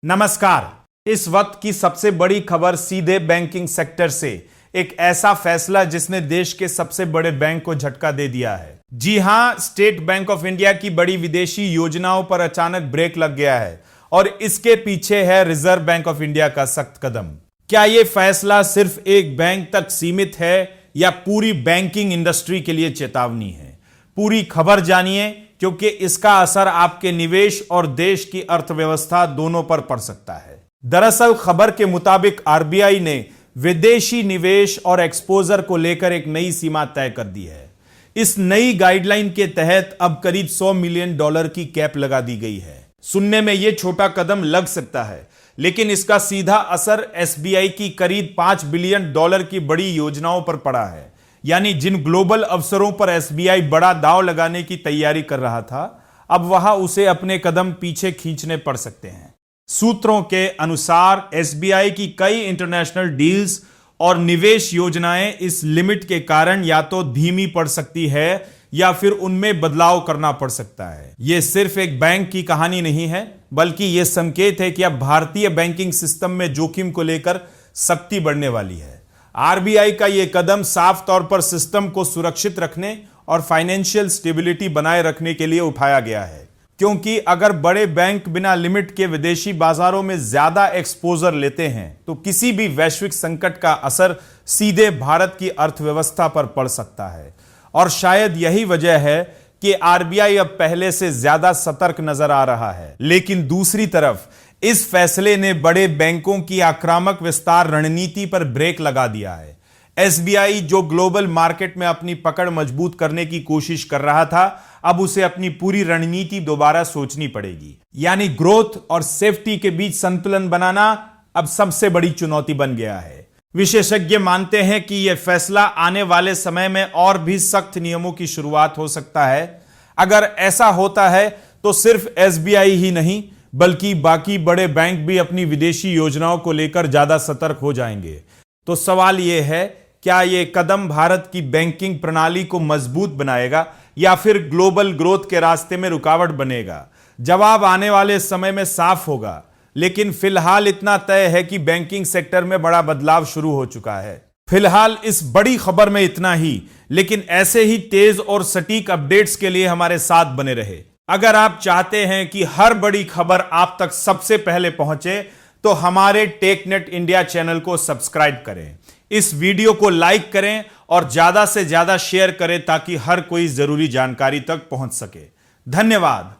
नमस्कार। इस वक्त की सबसे बड़ी खबर सीधे बैंकिंग सेक्टर से, एक ऐसा फैसला जिसने देश के सबसे बड़े बैंक को झटका दे दिया है। जी हां, स्टेट बैंक ऑफ इंडिया की बड़ी विदेशी योजनाओं पर अचानक ब्रेक लग गया है और इसके पीछे है रिजर्व बैंक ऑफ इंडिया का सख्त कदम। क्या यह फैसला सिर्फ एक बैंक तक सीमित है या पूरी बैंकिंग इंडस्ट्री के लिए चेतावनी है? पूरी खबर जानिए, क्योंकि इसका असर आपके निवेश और देश की अर्थव्यवस्था दोनों पर पड़ सकता है। दरअसल खबर के मुताबिक आरबीआई ने विदेशी निवेश और एक्सपोजर को लेकर एक नई सीमा तय कर दी है। इस नई गाइडलाइन के तहत अब करीब $100 मिलियन की कैप लगा दी गई है। सुनने में यह छोटा कदम लग सकता है, लेकिन इसका सीधा असर एसबीआई की करीब $5 बिलियन की बड़ी योजनाओं पर पड़ा है। यानी जिन ग्लोबल अवसरों पर एसबीआई बड़ा दांव लगाने की तैयारी कर रहा था, अब वहां उसे अपने कदम पीछे खींचने पड़ सकते हैं। सूत्रों के अनुसार एसबीआई की कई इंटरनेशनल डील्स और निवेश योजनाएं इस लिमिट के कारण या तो धीमी पड़ सकती है या फिर उनमें बदलाव करना पड़ सकता है। यह सिर्फ एक बैंक की कहानी नहीं है, बल्कि यह संकेत है कि अब भारतीय बैंकिंग सिस्टम में जोखिम को लेकर सख्ती बढ़ने वाली है। आरबीआई का यह कदम साफ तौर पर सिस्टम को सुरक्षित रखने और फाइनेंशियल स्टेबिलिटी बनाए रखने के लिए उठाया गया है, क्योंकि अगर बड़े बैंक बिना लिमिट के विदेशी बाजारों में ज्यादा एक्सपोजर लेते हैं तो किसी भी वैश्विक संकट का असर सीधे भारत की अर्थव्यवस्था पर पड़ सकता है। और शायद यही वजह है कि आरबीआई अब पहले से ज्यादा सतर्क नजर आ रहा है। लेकिन दूसरी तरफ इस फैसले ने बड़े बैंकों की आक्रामक विस्तार रणनीति पर ब्रेक लगा दिया है। एसबीआई जो ग्लोबल मार्केट में अपनी पकड़ मजबूत करने की कोशिश कर रहा था, अब उसे अपनी पूरी रणनीति दोबारा सोचनी पड़ेगी। यानी ग्रोथ और सेफ्टी के बीच संतुलन बनाना अब सबसे बड़ी चुनौती बन गया है। विशेषज्ञ मानते हैं कि यह फैसला आने वाले समय में और भी सख्त नियमों की शुरुआत हो सकता है। अगर ऐसा होता है तो सिर्फ एसबीआई ही नहीं, बल्कि बाकी बड़े बैंक भी अपनी विदेशी योजनाओं को लेकर ज्यादा सतर्क हो जाएंगे। तो सवाल यह है, क्या यह कदम भारत की बैंकिंग प्रणाली को मजबूत बनाएगा या फिर ग्लोबल ग्रोथ के रास्ते में रुकावट बनेगा? जवाब आने वाले समय में साफ होगा। लेकिन फिलहाल इतना तय है कि बैंकिंग सेक्टर में बड़ा बदलाव शुरू हो चुका है। फिलहाल इस बड़ी खबर में इतना ही, लेकिन ऐसे ही तेज और सटीक अपडेट्स के लिए हमारे साथ बने रहे। अगर आप चाहते हैं कि हर बड़ी खबर आप तक सबसे पहले पहुंचे, तो हमारे टेकनेट इंडिया चैनल को सब्सक्राइब करें, इस वीडियो को लाइक करें और ज्यादा से ज्यादा शेयर करें ताकि हर कोई जरूरी जानकारी तक पहुंच सके। धन्यवाद।